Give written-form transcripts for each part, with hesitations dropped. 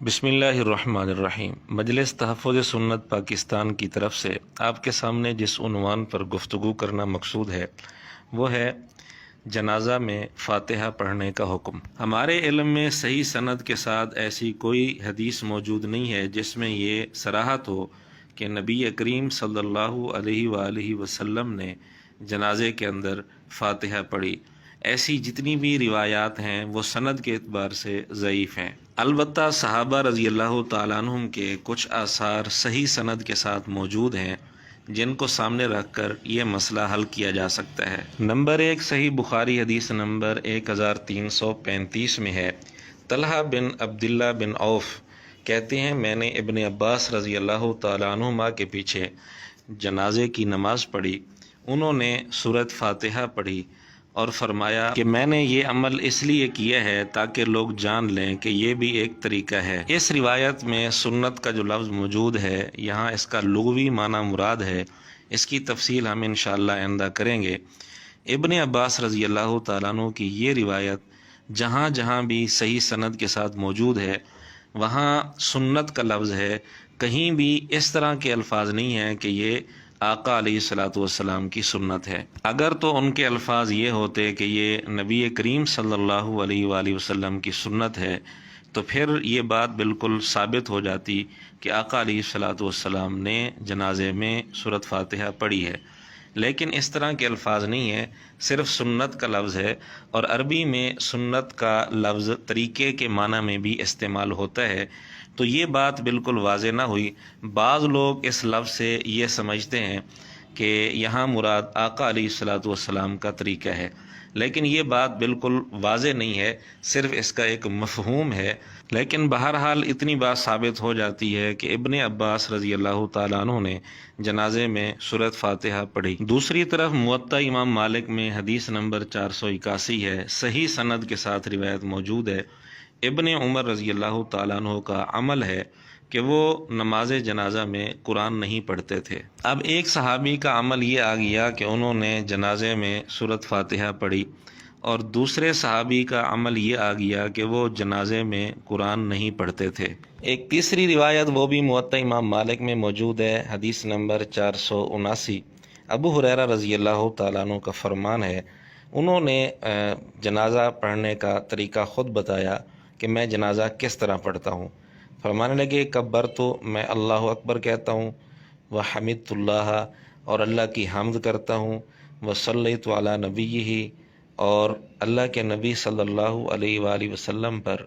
بسم اللہ الرحمن الرحیم۔ مجلس تحفظ سنت پاکستان کی طرف سے آپ کے سامنے جس عنوان پر گفتگو کرنا مقصود ہے وہ ہے جنازہ میں فاتحہ پڑھنے کا حکم۔ ہمارے علم میں صحیح سند کے ساتھ ایسی کوئی حدیث موجود نہیں ہے جس میں یہ صراحت ہو کہ نبی کریم صلی اللہ علیہ وآلہ وسلم نے جنازے کے اندر فاتحہ پڑھی۔ ایسی جتنی بھی روایات ہیں وہ سند کے اعتبار سے ضعیف ہیں۔ البتہ صحابہ رضی اللہ تعالیٰ عنہم کے کچھ آثار صحیح سند کے ساتھ موجود ہیں جن کو سامنے رکھ کر یہ مسئلہ حل کیا جا سکتا ہے۔ نمبر 1 صحیح بخاری حدیث نمبر 1335 میں ہے، طلحہ بن عبداللہ بن عوف کہتے ہیں میں نے ابن عباس رضی اللہ تعالیٰ عنہما کے پیچھے جنازے کی نماز پڑھی، انہوں نے سورۃ فاتحہ پڑھی اور فرمایا کہ میں نے یہ عمل اس لیے کیا ہے تاکہ لوگ جان لیں کہ یہ بھی ایک طریقہ ہے۔ اس روایت میں سنت کا جو لفظ موجود ہے یہاں اس کا لغوی معنی مراد ہے، اس کی تفصیل ہم انشاءاللہ آئندہ کریں گے۔ ابن عباس رضی اللہ تعالیٰ عنہ کی یہ روایت جہاں جہاں بھی صحیح سند کے ساتھ موجود ہے وہاں سنت کا لفظ ہے، کہیں بھی اس طرح کے الفاظ نہیں ہیں کہ یہ آقا علیہ الصلاۃ والسلام کی سنت ہے۔ اگر تو ان کے الفاظ یہ ہوتے کہ یہ نبی کریم صلی اللہ علیہ وآلہ وسلم کی سنت ہے تو پھر یہ بات بالکل ثابت ہو جاتی کہ آقا علیہ الصلاۃ والسلام نے جنازے میں سورۃ فاتحہ پڑھی ہے، لیکن اس طرح کے الفاظ نہیں ہیں، صرف سنت کا لفظ ہے، اور عربی میں سنت کا لفظ طریقے کے معنی میں بھی استعمال ہوتا ہے، تو یہ بات بالکل واضح نہ ہوئی۔ بعض لوگ اس لفظ سے یہ سمجھتے ہیں کہ یہاں مراد آقا علیہ الصلاۃ والسلام کا طریقہ ہے، لیکن یہ بات بالکل واضح نہیں ہے، صرف اس کا ایک مفہوم ہے۔ لیکن بہرحال اتنی بات ثابت ہو جاتی ہے کہ ابن عباس رضی اللہ تعالیٰ عنہ نے جنازے میں سورۃ فاتحہ پڑھی۔ دوسری طرف موطا امام مالک میں حدیث نمبر 481 ہے، صحیح سند کے ساتھ روایت موجود ہے، ابن عمر رضی اللہ تعالیٰ عنہ کا عمل ہے کہ وہ نماز جنازہ میں قرآن نہیں پڑھتے تھے۔ اب ایک صحابی کا عمل یہ آ گیا کہ انہوں نے جنازے میں سورۃ فاتحہ پڑھی، اور دوسرے صحابی کا عمل یہ آ گیا کہ وہ جنازے میں قرآن نہیں پڑھتے تھے۔ ایک تیسری روایت وہ بھی موطا امام مالک میں موجود ہے، حدیث نمبر 479، ابو ہریرہ رضی اللہ تعالیٰ عنہ کا فرمان ہے، انہوں نے جنازہ پڑھنے کا طریقہ خود بتایا کہ میں جنازہ کس طرح پڑھتا ہوں۔ فرمانے لگے کبر تو میں اللہ اکبر کہتا ہوں، وحمدت اللہ اور اللہ کی حمد کرتا ہوں، وصلیت علی نبیہ اور اللہ کے نبی صلی اللہ علیہ وآلہ وسلم پر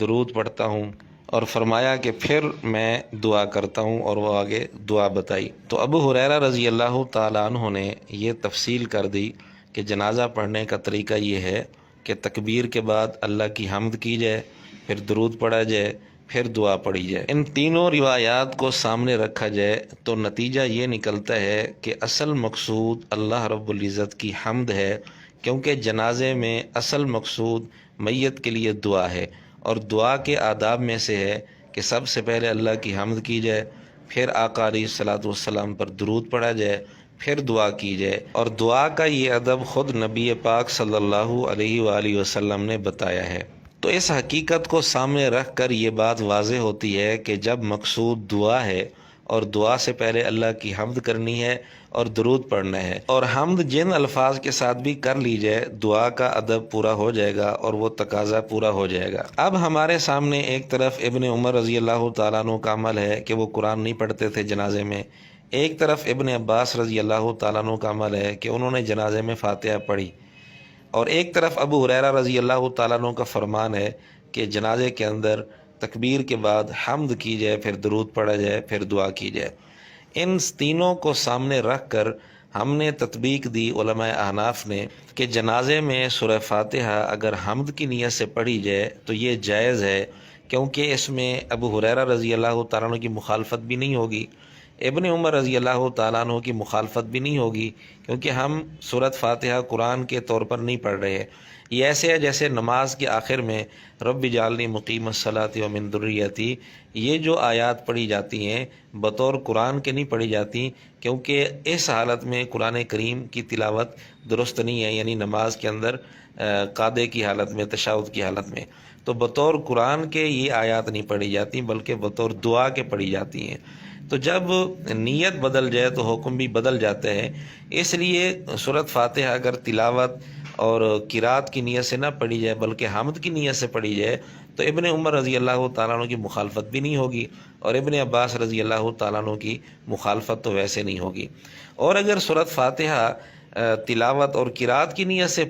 درود پڑھتا ہوں، اور فرمایا کہ پھر میں دعا کرتا ہوں، اور وہ آگے دعا بتائی۔ تو ابو ہریرہ رضی اللہ تعالیٰ عنہ نے یہ تفصیل کر دی کہ جنازہ پڑھنے کا طریقہ یہ ہے کہ تکبیر کے بعد اللہ کی حمد کی جائے، پھر درود پڑھا جائے، پھر دعا پڑھی جائے۔ ان تینوں روایات کو سامنے رکھا جائے تو نتیجہ یہ نکلتا ہے کہ اصل مقصود اللہ رب العزت کی حمد ہے، کیونکہ جنازے میں اصل مقصود میت کے لیے دعا ہے، اور دعا کے آداب میں سے ہے کہ سب سے پہلے اللہ کی حمد کی جائے، پھر آقا علیہ الصلاۃ والسلام پر درود پڑھا جائے، پھر دعا کی جائے، اور دعا کا یہ ادب خود نبی پاک صلی اللہ علیہ وآلہ وسلم نے بتایا ہے۔ تو اس حقیقت کو سامنے رکھ کر یہ بات واضح ہوتی ہے کہ جب مقصود دعا ہے اور دعا سے پہلے اللہ کی حمد کرنی ہے اور درود پڑھنا ہے، اور حمد جن الفاظ کے ساتھ بھی کر لی جائے دعا کا ادب پورا ہو جائے گا اور وہ تقاضا پورا ہو جائے گا۔ اب ہمارے سامنے ایک طرف ابن عمر رضی اللہ تعالیٰ عنہ کا عمل ہے کہ وہ قرآن نہیں پڑھتے تھے جنازے میں، ایک طرف ابن عباس رضی اللہ تعالیٰ عنہ کا عمل ہے کہ انہوں نے جنازے میں فاتحہ پڑھی، اور ایک طرف ابو ہریرہ رضی اللہ تعالیٰ عنہ کا فرمان ہے کہ جنازے کے اندر تکبیر کے بعد حمد کی جائے، پھر درود پڑھا جائے، پھر دعا کی جائے۔ ان تینوں کو سامنے رکھ کر ہم نے تطبیق دی علماء احناف نے کہ جنازے میں سورہ فاتحہ اگر حمد کی نیت سے پڑھی جائے تو یہ جائز ہے، کیونکہ اس میں ابو ہریرہ رضی اللہ تعالیٰ عنہ کی مخالفت بھی نہیں ہوگی، ابن عمر رضی اللہ تعالیٰ عنہ کی مخالفت بھی نہیں ہوگی، کیونکہ ہم سورۃ فاتحہ قرآن کے طور پر نہیں پڑھ رہے ہیں۔ یہ ایسے ہے جیسے نماز کے آخر میں رب اجعلنی مقیم الصلاۃ ومن ذریتی، یہ جو آیات پڑھی جاتی ہیں بطور قرآن کے نہیں پڑھی جاتی، کیونکہ اس حالت میں قرآن کریم کی تلاوت درست نہیں ہے، یعنی نماز کے اندر قعدے کی حالت میں، تشہد کی حالت میں۔ تو بطور قرآن کے یہ آیات نہیں پڑھی جاتی بلکہ بطور دعا کے پڑھی جاتی ہیں۔ تو جب نیت بدل جائے تو حکم بھی بدل جاتے ہیں، اس لیے سورۃ فاتحہ اگر تلاوت اور قرات کی نیت سے نہ پڑھی جائے بلکہ حمد کی نیت سے پڑھی جائے تو ابن عمر رضی اللہ تعالیٰ عنہ کی مخالفت بھی نہیں ہوگی، اور ابن عباس رضی اللہ تعالیٰ عنہ کی مخالفت تو ویسے نہیں ہوگی۔ اور اگر سورۃ فاتحہ تلاوت اور قرات کی نیت سے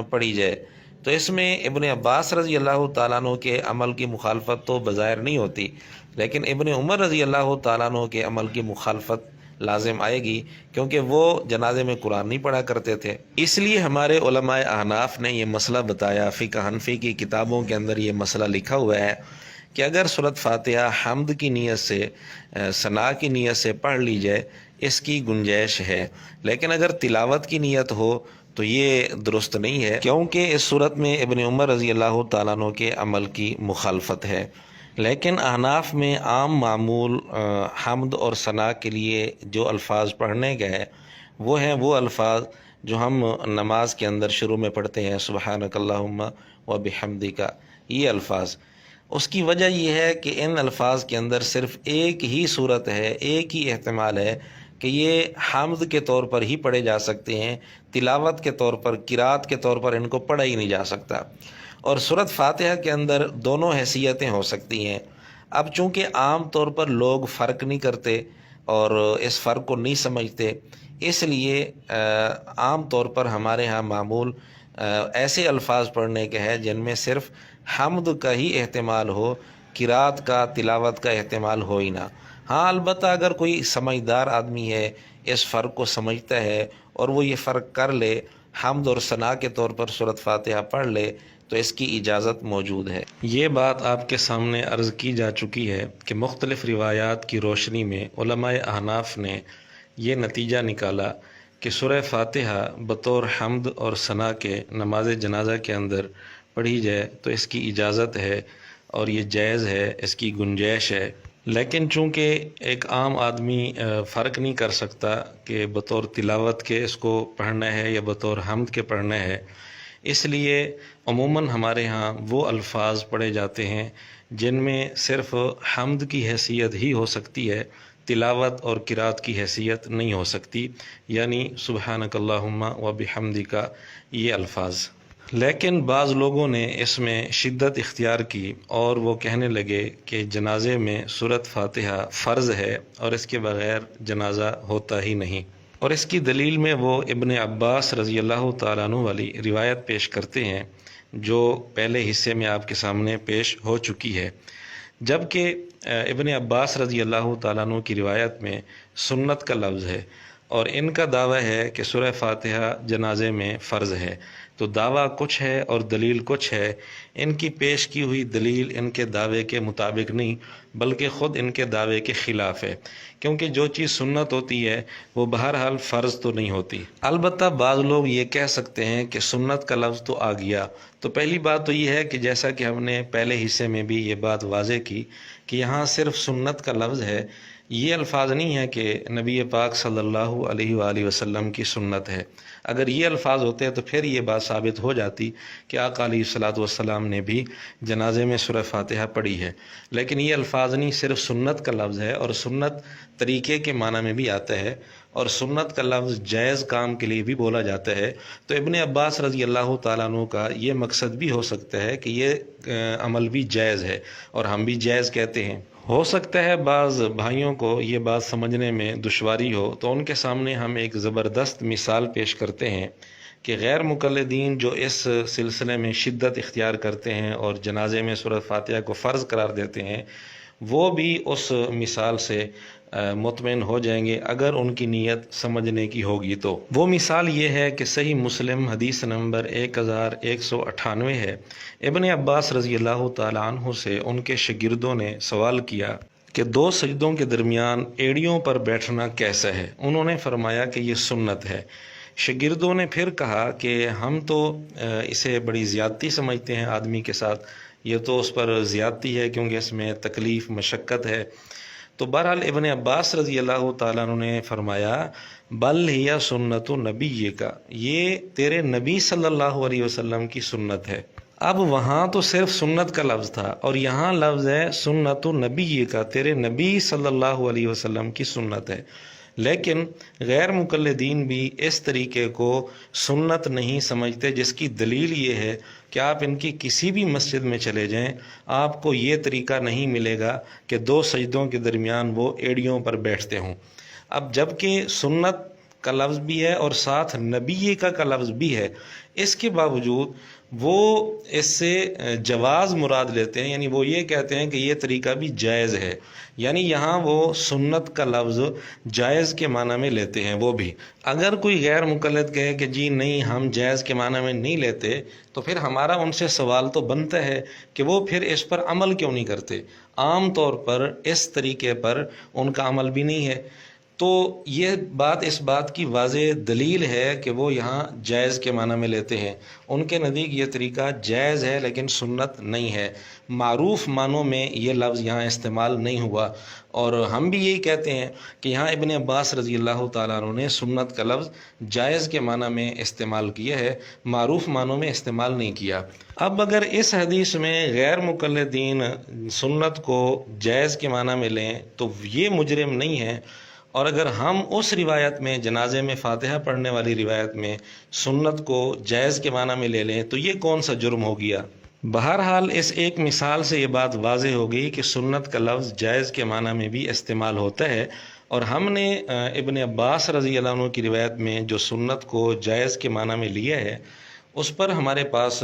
پڑھی جائے تو اس میں ابن عباس رضی اللہ تعالیٰ عنہ کے عمل کی مخالفت تو بظاہر نہیں ہوتی، لیکن ابن عمر رضی اللہ تعالیٰ عنہ کے عمل کی مخالفت لازم آئے گی، کیونکہ وہ جنازے میں قرآن نہیں پڑھا کرتے تھے۔ اس لیے ہمارے علماء احناف نے یہ مسئلہ بتایا، فقہ حنفی کی کتابوں کے اندر یہ مسئلہ لکھا ہوا ہے کہ اگر سورۃ فاتحہ حمد کی نیت سے، ثنا کی نیت سے پڑھ لی جائے اس کی گنجائش ہے، لیکن اگر تلاوت کی نیت ہو تو یہ درست نہیں ہے، کیونکہ اس صورت میں ابن عمر رضی اللہ تعالیٰ عنہ کے عمل کی مخالفت ہے۔ لیکن احناف میں عام معمول حمد اور ثنا کے لیے جو الفاظ پڑھنے گئے وہ ہیں وہ الفاظ جو ہم نماز کے اندر شروع میں پڑھتے ہیں، سبحانک اللہم و بحمدک، یہ الفاظ۔ اس کی وجہ یہ ہے کہ ان الفاظ کے اندر صرف ایک ہی صورت ہے، ایک ہی احتمال ہے کہ یہ حمد کے طور پر ہی پڑھے جا سکتے ہیں، تلاوت کے طور پر، قرات کے طور پر ان کو پڑھا ہی نہیں جا سکتا۔ اور سورۃ فاتحہ کے اندر دونوں حیثیتیں ہو سکتی ہیں۔ اب چونکہ عام طور پر لوگ فرق نہیں کرتے اور اس فرق کو نہیں سمجھتے، اس لیے عام طور پر ہمارے ہاں معمول ایسے الفاظ پڑھنے کے ہیں جن میں صرف حمد کا ہی احتمال ہو، قرات کا، تلاوت کا احتمال ہو ہی نہ۔ ہاں البتہ اگر کوئی سمجھدار آدمی ہے، اس فرق کو سمجھتا ہے اور وہ یہ فرق کر لے، حمد اور ثنا کے طور پر سورۃ فاتحہ پڑھ لے تو اس کی اجازت موجود ہے۔ یہ بات آپ کے سامنے عرض کی جا چکی ہے کہ مختلف روایات کی روشنی میں علماء احناف نے یہ نتیجہ نکالا کہ سورہ فاتحہ بطور حمد اور ثنا کے نماز جنازہ کے اندر پڑھی جائے تو اس کی اجازت ہے اور یہ جائز ہے، اس کی گنجائش ہے۔ لیکن چونکہ ایک عام آدمی فرق نہیں کر سکتا کہ بطور تلاوت کے اس کو پڑھنا ہے یا بطور حمد کے پڑھنا ہے، اس لیے عموماً ہمارے ہاں وہ الفاظ پڑھے جاتے ہیں جن میں صرف حمد کی حیثیت ہی ہو سکتی ہے، تلاوت اور قرات کی حیثیت نہیں ہو سکتی، یعنی سبحانک اللہم و بحمدک یہ الفاظ۔ لیکن بعض لوگوں نے اس میں شدت اختیار کی اور وہ کہنے لگے کہ جنازے میں سورۃ فاتحہ فرض ہے اور اس کے بغیر جنازہ ہوتا ہی نہیں، اور اس کی دلیل میں وہ ابن عباس رضی اللہ تعالیٰ عنہ والی روایت پیش کرتے ہیں جو پہلے حصے میں آپ کے سامنے پیش ہو چکی ہے، جبکہ ابن عباس رضی اللہ تعالیٰ عنہ کی روایت میں سنت کا لفظ ہے اور ان کا دعویٰ ہے کہ سورہ فاتحہ جنازے میں فرض ہے۔ تو دعویٰ کچھ ہے اور دلیل کچھ ہے، ان کی پیش کی ہوئی دلیل ان کے دعوے کے مطابق نہیں بلکہ خود ان کے دعوے کے خلاف ہے، کیونکہ جو چیز سنت ہوتی ہے وہ بہرحال فرض تو نہیں ہوتی۔ البتہ بعض لوگ یہ کہہ سکتے ہیں کہ سنت کا لفظ تو آ گیا، تو پہلی بات تو یہ ہے کہ جیسا کہ ہم نے پہلے حصے میں بھی یہ بات واضح کی کہ یہاں صرف سنت کا لفظ ہے، یہ الفاظ نہیں ہے کہ نبی پاک صلی اللہ علیہ وآلہ وسلم کی سنت ہے۔ اگر یہ الفاظ ہوتے تو پھر یہ بات ثابت ہو جاتی کہ آقا علیہ الصلوۃ والسلام نے بھی جنازے میں سورہ فاتحہ پڑھی ہے، لیکن یہ الفاظ نہیں، صرف سنت کا لفظ ہے، اور سنت طریقے کے معنی میں بھی آتا ہے، اور سنت کا لفظ جائز کام کے لیے بھی بولا جاتا ہے۔ تو ابن عباس رضی اللہ تعالیٰ عنہ کا یہ مقصد بھی ہو سکتا ہے کہ یہ عمل بھی جائز ہے اور ہم بھی جائز کہتے ہیں۔ ہو سکتا ہے بعض بھائیوں کو یہ بات سمجھنے میں دشواری ہو، تو ان کے سامنے ہم ایک زبردست مثال پیش کرتے ہیں کہ غیر مقلدین جو اس سلسلے میں شدت اختیار کرتے ہیں اور جنازے میں سورۃ فاتحہ کو فرض قرار دیتے ہیں، وہ بھی اس مثال سے مطمئن ہو جائیں گے اگر ان کی نیت سمجھنے کی ہوگی تو۔ وہ مثال یہ ہے کہ صحیح مسلم حدیث نمبر 1198 ہے، ابن عباس رضی اللہ تعالیٰ عنہ سے ان کے شاگردوں نے سوال کیا کہ دو سجدوں کے درمیان ایڑیوں پر بیٹھنا کیسا ہے؟ انہوں نے فرمایا کہ یہ سنت ہے۔ شاگردوں نے پھر کہا کہ ہم تو اسے بڑی زیادتی سمجھتے ہیں آدمی کے ساتھ، یہ تو اس پر زیادتی ہے کیونکہ اس میں تکلیف، مشقت ہے۔ تو بہرحال ابن عباس رضی اللہ تعالیٰ عنہ نے فرمایا بل ہی سنت نبی کا، یہ تیرے نبی صلی اللہ علیہ وسلم کی سنت ہے۔ اب وہاں تو صرف سنت کا لفظ تھا اور یہاں لفظ ہے سنت نبی کا، تیرے نبی صلی اللہ علیہ وسلم کی سنت ہے۔ لیکن غیر مقلدین بھی اس طریقے کو سنت نہیں سمجھتے، جس کی دلیل یہ ہے کہ آپ ان کی کسی بھی مسجد میں چلے جائیں، آپ کو یہ طریقہ نہیں ملے گا کہ دو سجدوں کے درمیان وہ ایڑیوں پر بیٹھتے ہوں۔ اب جب کہ سنت کا لفظ بھی ہے اور ساتھ نبی کا لفظ بھی ہے، اس کے باوجود وہ اس سے جواز مراد لیتے ہیں، یعنی وہ یہ کہتے ہیں کہ یہ طریقہ بھی جائز ہے، یعنی یہاں وہ سنت کا لفظ جائز کے معنی میں لیتے ہیں۔ وہ بھی اگر کوئی غیر مقلد کہے کہ جی نہیں ہم جائز کے معنی میں نہیں لیتے، تو پھر ہمارا ان سے سوال تو بنتا ہے کہ وہ پھر اس پر عمل کیوں نہیں کرتے؟ عام طور پر اس طریقے پر ان کا عمل بھی نہیں ہے۔ تو یہ بات اس بات کی واضح دلیل ہے کہ وہ یہاں جائز کے معنی میں لیتے ہیں۔ ان کے نزدیک یہ طریقہ جائز ہے لیکن سنت نہیں ہے، معروف معنوں میں یہ لفظ یہاں استعمال نہیں ہوا۔ اور ہم بھی یہی کہتے ہیں کہ یہاں ابن عباس رضی اللہ تعالیٰ عنہ نے سنت کا لفظ جائز کے معنی میں استعمال کیا ہے، معروف معنوں میں استعمال نہیں کیا۔ اب اگر اس حدیث میں غیر مقلدین سنت کو جائز کے معنی میں لیں تو یہ مجرم نہیں ہے، اور اگر ہم اس روایت میں جنازے میں فاتحہ پڑھنے والی روایت میں سنت کو جائز کے معنی میں لے لیں تو یہ کون سا جرم ہو گیا؟ بہرحال اس ایک مثال سے یہ بات واضح ہو گئی کہ سنت کا لفظ جائز کے معنی میں بھی استعمال ہوتا ہے، اور ہم نے ابن عباس رضی اللہ عنہ کی روایت میں جو سنت کو جائز کے معنی میں لیا ہے اس پر ہمارے پاس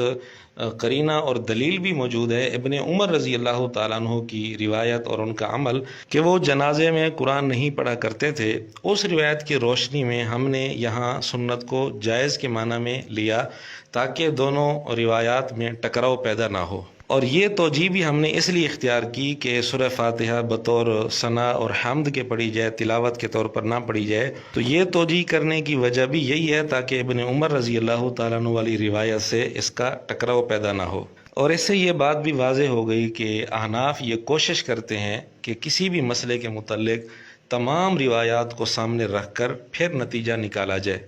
قرینہ اور دلیل بھی موجود ہے، ابن عمر رضی اللہ تعالیٰ عنہ کی روایت اور ان کا عمل کہ وہ جنازے میں قرآن نہیں پڑھا کرتے تھے۔ اس روایت کی روشنی میں ہم نے یہاں سنت کو جائز کے معنی میں لیا تاکہ دونوں روایات میں ٹکراؤ پیدا نہ ہو۔ اور یہ توجیہ بھی ہم نے اس لیے اختیار کی کہ سورہ فاتحہ بطور ثنا اور حمد کے پڑھی جائے، تلاوت کے طور پر نہ پڑھی جائے۔ تو یہ توجیہ کرنے کی وجہ بھی یہی ہے تاکہ ابن عمر رضی اللہ تعالیٰ عنہ والی روایت سے اس کا ٹکراؤ پیدا نہ ہو۔ اور اس سے یہ بات بھی واضح ہو گئی کہ احناف یہ کوشش کرتے ہیں کہ کسی بھی مسئلے کے متعلق تمام روایات کو سامنے رکھ کر پھر نتیجہ نکالا جائے۔